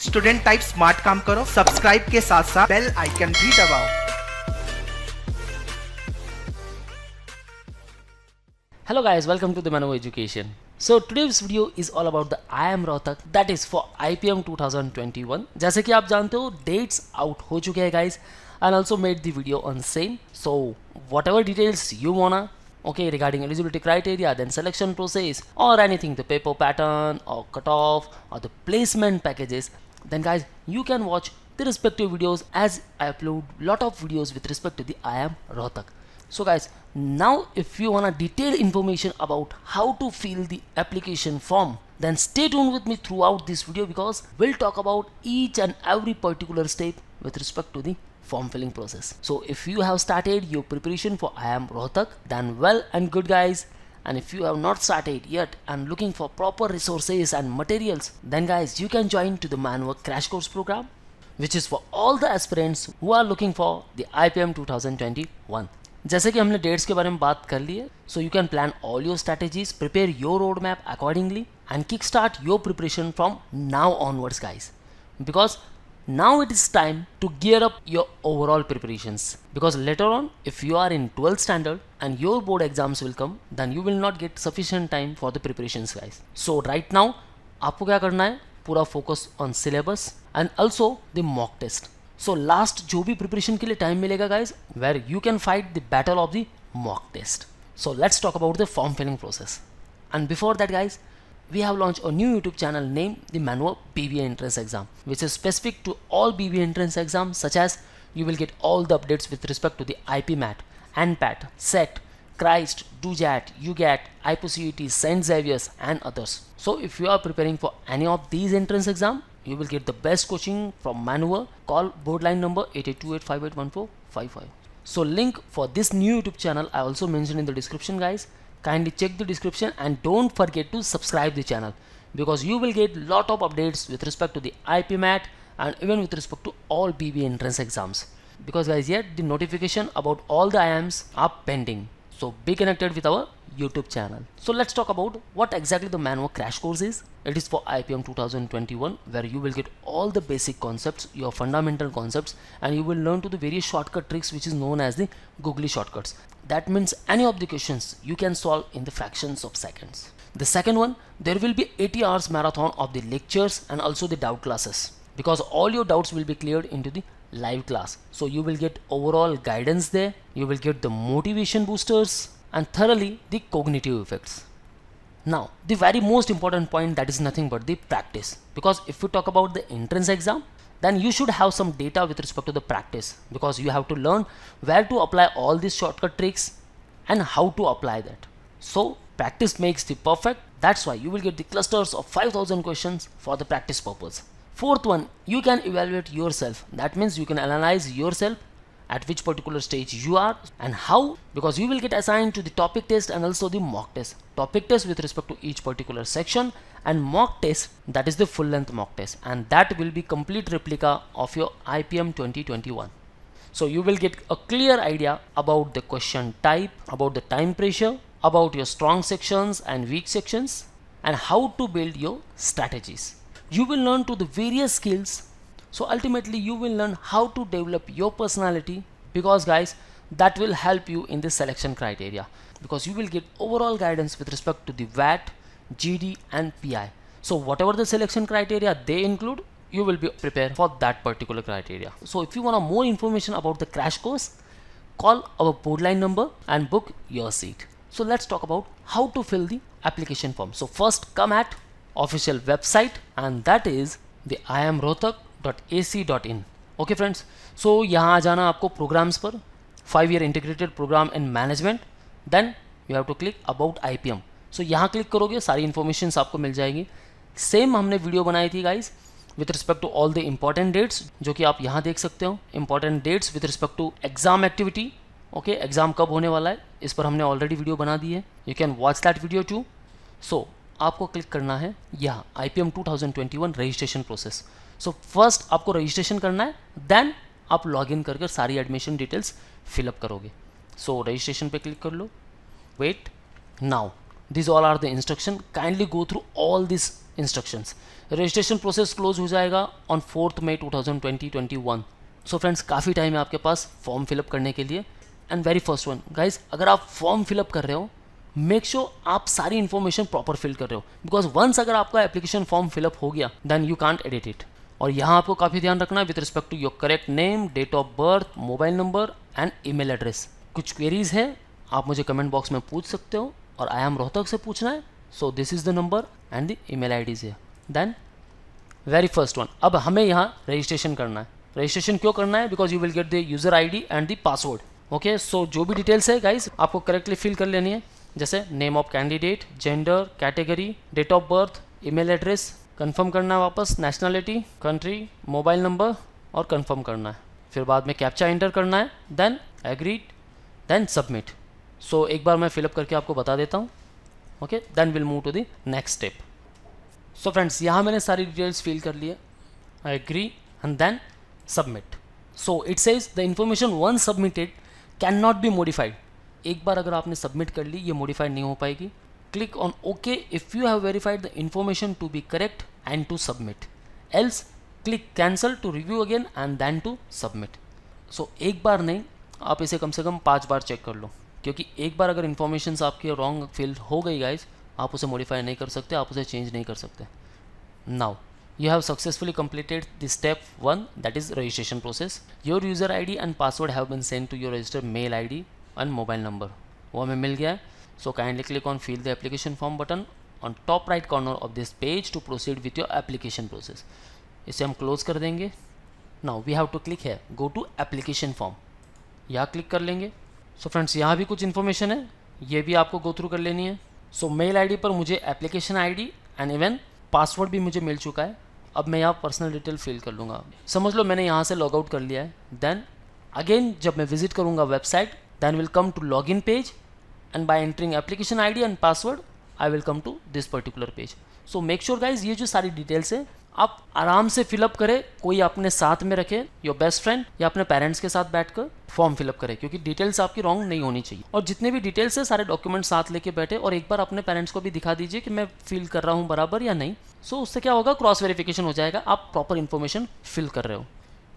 Student type smart काम करो, subscribe के साथ साथ बेल आइकन भी दबाओ। Hello guys, welcome to the Mano Education. So today's video is all about the IIM Rohtak, that is for IPM 2021. जैसे कि आप जानते हो dates out हो चुके हैं guys, and also made the video on same. So whatever details you wanna, okay, regarding eligibility criteria, then selection process or anything, the paper pattern or cutoff or the placement packages, then guys you can watch the respective videos as I upload lot of videos with respect to the IIM Rohtak. So guys, now if you want detailed information about how to fill the application form, then stay tuned with me throughout this video because we'll talk about each and every particular step with respect to the form filling process. So if you have started your preparation for IIM Rohtak, then well and good guys. And if you have not started yet and looking for proper resources and materials, then guys you can join to the Manwork crash course program, which is for all the aspirants who are looking for the IPM 2021. जैसे कि हमने dates के बारे में बात कर ली है, so you can plan all your strategies, prepare your road map accordingly and kick start your preparation from now onwards guys, because now it is time to gear up your overall preparations, because later on if you are in 12th standard and your board exams will come, then you will not get sufficient time for the preparations guys. So right now आपको क्या करना है, पूरा focus on syllabus and also the mock test. So last जो भी preparation के लिए time मिलेगा guys, where you can fight the battle of the mock test. So let's talk about the form filling process. And before that guys, we have launched a new YouTube channel named the Manwork BBA Entrance Exam, which is specific to all BBA Entrance exams, such as you will get all the updates with respect to the IPMAT, ANPAT, SET, CRIST, DUJAT, UGAT, IPCUT, St. Xavier's and others. So if you are preparing for any of these entrance exam, you will get the best coaching from Manwork. Call board line number 8828581455. So link for this new YouTube channel I also mentioned in the description guys. Kindly check the description and don't forget to subscribe the channel, because you will get lot of updates with respect to the IPMAT and even with respect to all BBA entrance exams, because guys yet the notification about all the IIMs are pending. So be connected with our YouTube channel. So let's talk about what exactly the Manwork crash course is. It is for IPM 2021, where you will get all the basic concepts, your fundamental concepts, and you will learn to the various shortcut tricks which is known as the googly shortcuts. That means any of the questions you can solve in the fractions of seconds. The second one, there will be 80 hours marathon of the lectures and also the doubt classes, because all your doubts will be cleared into the live class. So you will get overall guidance there, you will get the motivation boosters and thoroughly the cognitive effects. Now the very most important point, that is nothing but the practice, because if we talk about the entrance exam, then you should have some data with respect to the practice, because you have to learn where to apply all these shortcut tricks and how to apply that. So practice makes the perfect. That's why you will get the clusters of 5000 questions for the practice purpose. Fourth one, you can evaluate yourself. That means you can analyze yourself at which particular stage you are and how, because you will get assigned to the topic test and also the mock test. Topic test with respect to each particular section, and mock test, that is the full length mock test, and that will be complete replica of your IPM 2021. So you will get a clear idea about the question type, about the time pressure, about your strong sections and weak sections, and how to build your strategies. You will learn to the various skills. So ultimately you will learn how to develop your personality, because guys that will help you in the selection criteria, because you will get overall guidance with respect to the VAT, GD and PI. So whatever the selection criteria they include, you will be prepared for that particular criteria. So if you want more information about the crash course, call our board line number and book your seat. So let's talk about how to fill the application form. So first come at official website, and that is the iimrohtak.ac.in. Okay friends, so यहाँ आ जाना आपको programs पर, 5 year integrated program in management, then you have to click about IPM. So यहाँ click करोगे, सारी information आपको मिल जाएगी. सेम हमने वीडियो बनाई थी guys with respect to all the important dates, जो कि आप यहाँ देख सकते हो. Important dates with respect to exam activity, okay, exam कब होने वाला है, इस पर हमने ऑलरेडी वीडियो बना दी है. You can watch that video too. So आपको क्लिक करना है यहाँ IPM 2021 registration process. So first आपको रजिस्ट्रेशन करना है, देन आप लॉग इन कर सारी एडमिशन डिटेल्स फिलअप करोगे. सो रजिस्ट्रेशन पे क्लिक कर लो. Wait, now these all are the instruction. Kindly go through all these instructions. Registration process close हो जाएगा ऑन 4 मई 2021। सो फ्रेंड्स, काफ़ी टाइम है आपके पास फॉर्म फिलअप करने के लिए। And very first one guys, अगर आप फॉर्म फिलअप कर रहे हो, मेक श्योर आप सारी इन्फॉर्मेशन प्रॉपर फिल कर रहे हो, बिकॉज वंस अगर आपका एप्लीकेशन फॉर्म फिलअप हो गया then you can't edit it. और यहाँ आपको काफ़ी ध्यान रखना है with respect to your correct name, date of birth, mobile number and email address. कुछ क्वेरीज है आप मुझे कमेंट बॉक्स में पूछ सकते हो, और आई एम रोहतक से पूछना है। So this is the number and the email IDs है। देन वेरी फर्स्ट वन, अब हमें यहाँ रजिस्ट्रेशन करना है। रजिस्ट्रेशन क्यों करना है? Because you will get the user ID and the password. Okay, so जो भी डिटेल्स है गाइस आपको करेक्टली फिल कर लेनी है, जैसे name of candidate, gender, category, date of birth, email address, confirm करना है वापस, नेशनलिटी, कंट्री, मोबाइल नंबर और कंफर्म करना है। फिर बाद में कैप्चा एंटर करना है, then agreed, then submit. So एक बार मैं फिलअप करके आपको बता देता हूँ। Okay, then will move to the next step. So friends, यहाँ मैंने सारी डिटेल्स फिल कर ली है, I agree and then submit. So it says the information one submitted can not be modified. एक बार अगर आपने सबमिट कर ली, ये मॉडिफाइड नहीं हो पाएगी। Click on okay if you have verified the information to be correct and to submit, else click cancel to review again and then to submit. So एक बार नहीं, आप इसे कम से कम 5 बार चेक कर लो, क्योंकि एक बार अगर इन्फॉर्मेशन आपकी रॉन्ग फिल हो गई गाइज, आप उसे मॉडिफाई नहीं कर सकते, आप उसे चेंज नहीं कर सकते। Now you have successfully completed the step 1, that is registration process. Your user ID and password have been sent to your registered mail ID and mobile number. वो हमें मिल गया है। So kindly click on fill the application form button on top right corner of this page to proceed with your application process. इसे हम close कर देंगे। Now we have to click here, go to application form. यहाँ click कर लेंगे। So friends, यहाँ भी कुछ information है, ये भी आपको go through कर लेनी है। So mail ID पर मुझे application ID and even password भी मुझे मिल चुका है। अब मैं यहाँ पर्सनल डिटेल फिल कर लूँगा। समझ लो मैंने यहाँ से लॉग आउट कर लिया है। देन अगेन जब मैं विजिट करूँगा website, then will come to log in page and by entering application ID and password I will come to this particular page. So make sure guys, ये जो सारी details है आप आराम से फिलअप करें, कोई अपने साथ में रखे, योर बेस्ट फ्रेंड या अपने पेरेंट्स के साथ बैठकर फॉर्म फिलअप करें, क्योंकि डिटेल्स आपकी रॉन्ग नहीं होनी चाहिए। और जितने भी डिटेल्स है सारे डॉक्यूमेंट साथ लेके बैठे और एक बार अपने पेरेंट्स को भी दिखा दीजिए कि मैं फिल कर रहा हूँ बराबर या नहीं। सो उससे क्या होगा, क्रॉस वेरिफिकेशन हो जाएगा, आप प्रॉपर इन्फॉर्मेशन फिल कर रहे हो।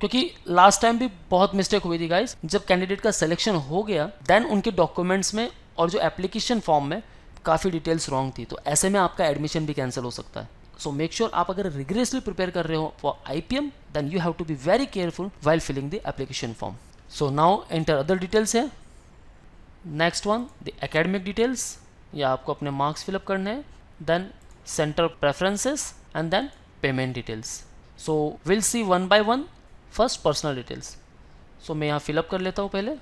क्योंकि लास्ट टाइम भी बहुत मिस्टेक हुई थी गाइज, जब कैंडिडेट का सिलेक्शन हो गया देन उनके डॉक्यूमेंट्स में और जो एप्लीकेशन फॉर्म में काफ़ी डिटेल्स रॉन्ग थी, तो ऐसे में आपका एडमिशन भी कैंसिल हो सकता है। सो मेक श्योर आप अगर रिग्रेसली प्रिपेयर कर रहे हो for IPM, then you have to be very careful while filling the application form. So now enter other details है। Next one the academic details, या आपको अपने मार्क्स फिलअप करने हैं, then centre preferences and then payment details. So will see one by one. First personal details, so मैं यहाँ fill up कर लेता हूँ पहले।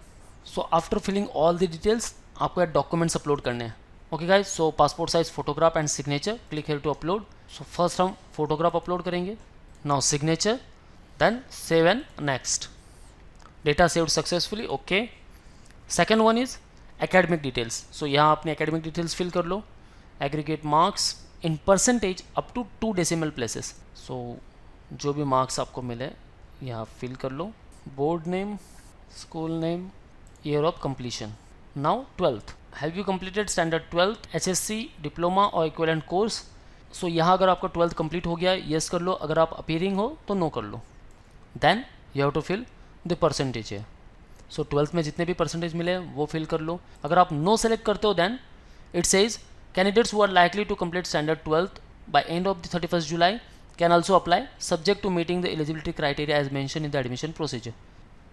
So after filling all the details आपको यहाँ डॉक्यूमेंट्स अपलोड करने हैं। Okay guys, so passport size photograph and signature, click here to upload. So first हम फोटोग्राफ अपलोड करेंगे, now signature, then save and next. Data saved successfully, okay. Second one is academic details. So यहाँ अपने academic details fill कर लो। Aggregate marks in percentage up to 2 decimal places. So जो भी marks आपको मिले यहाँ फिल कर लो। Board name, school name, year of completion. Now 12th, have you completed standard 12th, HSC, diploma और इक्विवेलेंट कोर्स। सो यहाँ अगर आपका 12th कंप्लीट हो गया है, येस कर लो, अगर आप अपीयरिंग हो तो नो कर लो। Then you have to fill the percentage है। सो 12th में जितने भी परसेंटेज मिले वो फिल कर लो। अगर आप नो सेलेक्ट करते हो then it says candidates who are likely to complete standard 12th by end of the 31st July can also apply subject to meeting the eligibility criteria as mentioned in the admission procedure.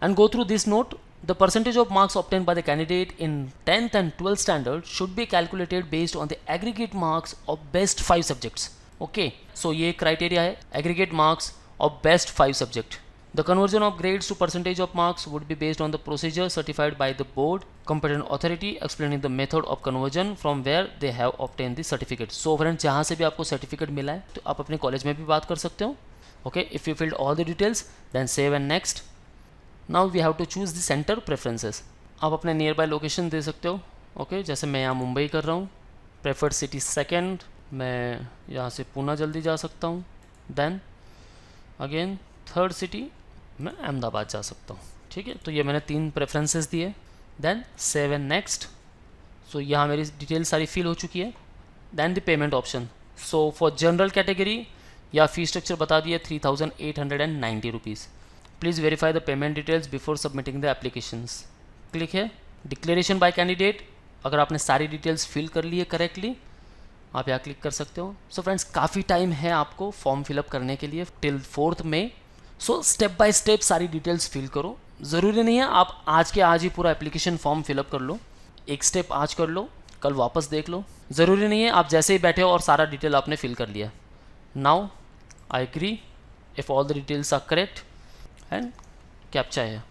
And go through this note, the percentage of marks obtained by the candidate in 10th and 12th standard should be calculated based on the aggregate marks of best 5 subjects. Okay, so ये criteria है aggregate marks of best 5 subject. The conversion of grades to percentage of marks would be based on the procedure certified by the board competent authority explaining the method of conversion from where they have obtained the certificate. So friends, जहाँ से भी आपको certificate मिला है तो आप अपने college में भी बात कर सकते हो। Okay, if you filled all the details, then save and next. Now we have to choose the center preferences. आप अपने नियर बाय लोकेशन दे सकते हो। ओके, जैसे मैं यहाँ मुंबई कर रहा हूँ, प्रेफर्ड सिटी सेकेंड, मैं यहाँ से पूना जल्दी जा सकता हूँ। देन अगेन थर्ड सिटी मैं अहमदाबाद जा सकता हूँ। ठीक है, तो ये मैंने 3 प्रेफरेंसेस दिए। Then save and next. So यहाँ मेरी डिटेल सारी फिल हो चुकी है। Then the payment option. So for general category या फी स्ट्रक्चर बता दिया 3890 rupees. Please verify the payment details before submitting the applications. Click है डिक्लेरेशन बाय कैंडिडेट। अगर आपने सारी डिटेल्स फिल कर ली है करेक्टली, आप यहाँ क्लिक कर सकते हो। सो फ्रेंड्स, काफ़ी टाइम है आपको फॉर्म फिलअप करने के लिए till 4 May. So step by step सारी डिटेल्स फिल करो। ज़रूरी नहीं है आप आज के आज ही पूरा एप्लीकेशन फॉर्म फिलअप कर लो, एक स्टेप आज कर लो, कल वापस देख लो। ज़रूरी नहीं है आप जैसे ही बैठे हो और सारा डिटेल आपने फिल कर लिया। Now I agree if all the details are correct and captcha है।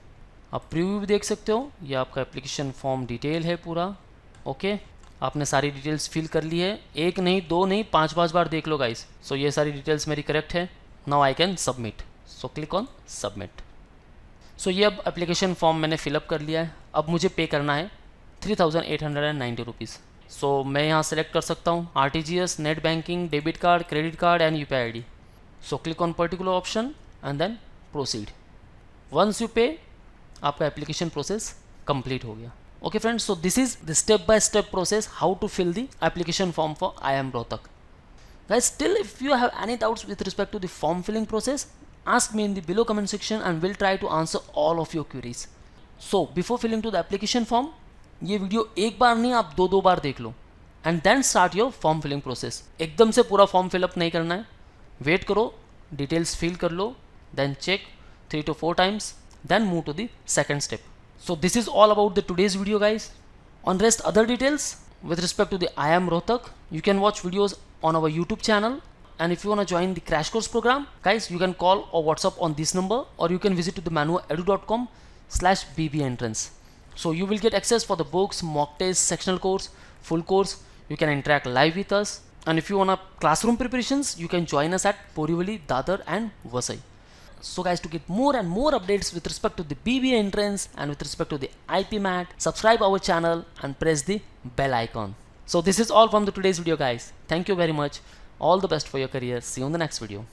आप प्रीव्यू भी देख सकते हो, ये आपका एप्लीकेशन फॉर्म डिटेल है पूरा। ओके, आपने सारी डिटेल्स फिल कर ली है, एक नहीं दो नहीं 5 बार देख लो गाइस। सो ये सारी डिटेल्स मेरी करेक्ट है। Now I can submit. So click on submit. So ये अब एप्लीकेशन फॉर्म मैंने फिलअप कर लिया है। अब मुझे पे करना है 3890 रुपीज़। सो मैं यहाँ सेलेक्ट कर सकता हूँ RTGS, net banking, debit card, credit card and UPI ID। So click on particular option and then proceed. Once you pay, आपका एप्लीकेशन प्रोसेस कंप्लीट हो गया। Okay friends, so this is the step-by-step process how to fill the application form for IIM Rohtak. Guys, still if you have any doubts with respect to the form filling process, ask me in the below comment section and we'll try to answer all of your queries. So before filling to the application form, ये video एक बार नहीं आप दो बार देख लो and then start your form filling process. एकदम से पूरा फॉर्म फिलअप नहीं करना है, वेट करो, डिटेल्स फिल कर लो, then check 3 to 4 times, then move to the second step. So this is all about the today's video guys. On rest other details with respect to the IIM Rohtak, you can watch videos on our YouTube channel, and if you want to join the crash course program guys, you can call or WhatsApp on this number, or you can visit to the manuedu.com/bb-entrance. So you will get access for the books, mock tests, sectional course, full course. You can interact live with us, and if you want classroom preparations, you can join us at Borivali, Dadar and Vasai. So guys, to get more and more updates with respect to the BBA entrance and with respect to the IP MAT, subscribe our channel and press the bell icon. So this is all from the today's video guys. Thank you very much. All the best for your career. See you in the next video.